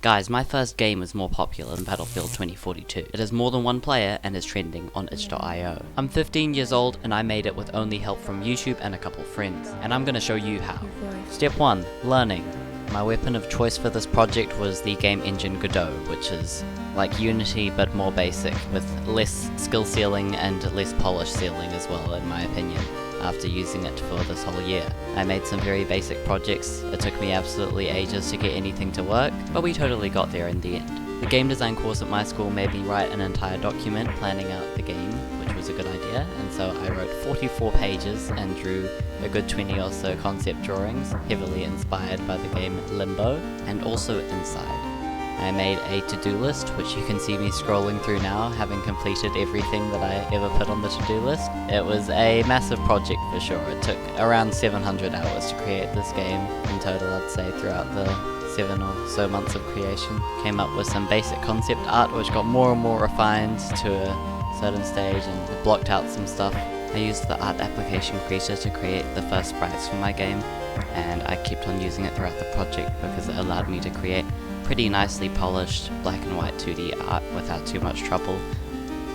Guys, my first game is more popular than Battlefield 2042. It has more than one player and is trending on itch.io. I'm 15 years old and I made it with only help from YouTube and a couple friends. And I'm gonna show you how. Step 1. Learning. My weapon of choice for this project was the game engine Godot, which is like Unity but more basic, with less skill ceiling and less polish ceiling as well, in my opinion, after using it for this whole year. I made some very basic projects. It took me absolutely ages to get anything to work, but we totally got there in the end. The game design course at my school made me write an entire document planning out the game, which was a good idea, and so I wrote 44 pages and drew a good 20 or so concept drawings, heavily inspired by the game Limbo, and also Inside. I made a to-do list, which you can see me scrolling through now, having completed everything that I ever put on the to-do list. It was a massive project for sure. It took around 700 hours to create this game in total, I'd say, throughout the 7 or so months of creation. Came up with some basic concept art, which got more and more refined to a certain stage and blocked out some stuff. I used the art application creator to create the first sprites for my game, and I kept on using it throughout the project because it allowed me to create pretty nicely polished black and white 2D art without too much trouble.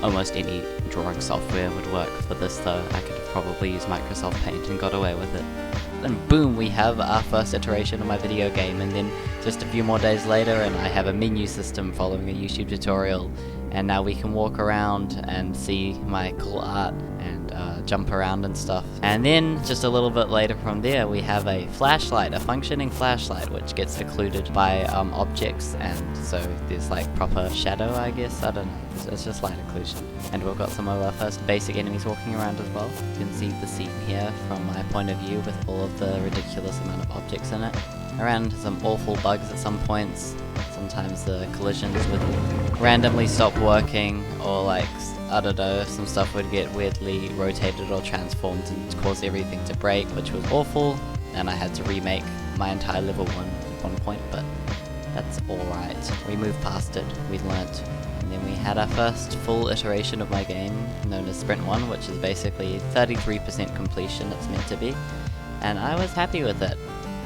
Almost any drawing software would work for this though. I could have probably used Microsoft Paint and got away with it. And boom, we have our first iteration of my video game, and then just a few more days later and I have a menu system following a YouTube tutorial, and now we can walk around and see my cool art and jump around and stuff. And then just a little bit later from there we have a flashlight, a functioning flashlight, which gets occluded by objects, and so there's like proper shadow, I guess. I don't know, it's just light occlusion. And we've got some of our first basic enemies walking around as well. You can see the scene here from my point of view with all of the ridiculous amount of objects in it. Around some awful bugs at some points. Sometimes the collisions would randomly stop working, or like, I don't know, some stuff would get weirdly rotated or transformed and cause everything to break, which was awful, and I had to remake my entire level 1 at one point, but that's alright. We moved past it, we learnt. And then we had our first full iteration of my game, known as Sprint 1, which is basically 33% completion it's meant to be, and I was happy with it.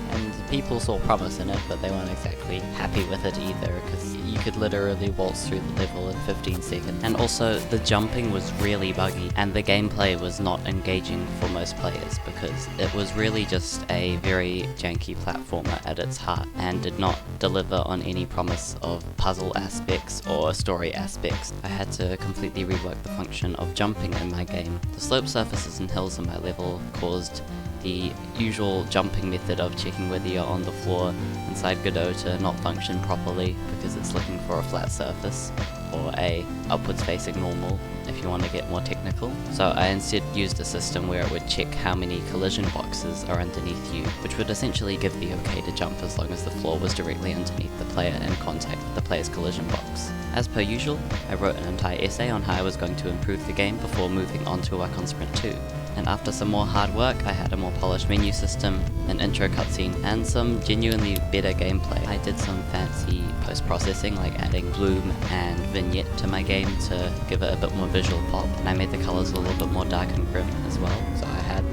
And people saw promise in it, but they weren't exactly happy with it either, because you could literally waltz through the level in 15 seconds. And also, the jumping was really buggy, and the gameplay was not engaging for most players, because it was really just a very janky platformer at its heart, and did not deliver on any promise of puzzle aspects or story aspects. I had to completely rework the function of jumping in my game. The slope surfaces and hills in my level caused the usual jumping method of checking whether you're on the floor inside Godot to not function properly, because it's looking for a flat surface or a upwards facing normal if you want to get more technical. So I instead used a system where it would check how many collision boxes are underneath you, which would essentially give the okay to jump as long as the floor was directly underneath the player in contact with the player's collision box. As per usual, I wrote an entire essay on how I was going to improve the game before moving on to work on Sprint 2. And after some more hard work, I had a more polished menu system, an intro cutscene, and some genuinely better gameplay. I did some fancy post-processing, like adding bloom and vignette to my game to give it a bit more visual pop, and I made the colours a little bit more dark and grim as well. So I had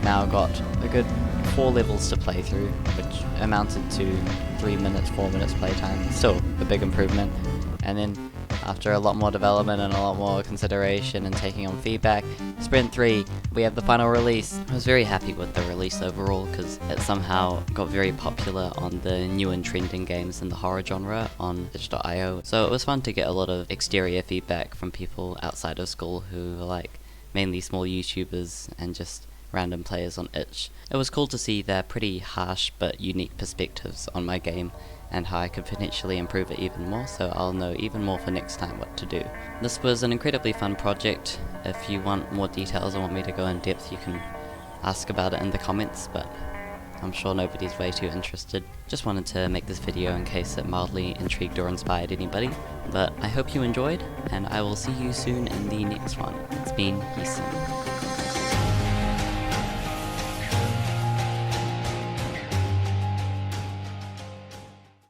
now got a good 4 levels to play through, which amounted to 3 minutes, 4 minutes playtime. Still a big improvement. And then after a lot more development and a lot more consideration and taking on feedback, Sprint 3, we have the final release. I was very happy with the release overall, because it somehow got very popular on the new and trending games in the horror genre on itch.io. So it was fun to get a lot of exterior feedback from people outside of school who are like mainly small YouTubers and just random players on itch. It was cool to see their pretty harsh but unique perspectives on my game, and how I could potentially improve it even more, so I'll know even more for next time what to do. This was an incredibly fun project. If you want more details and want me to go in depth, you can ask about it in the comments, but I'm sure nobody's way too interested. Just wanted to make this video in case it mildly intrigued or inspired anybody. But I hope you enjoyed, and I will see you soon in the next one. It's been Heason.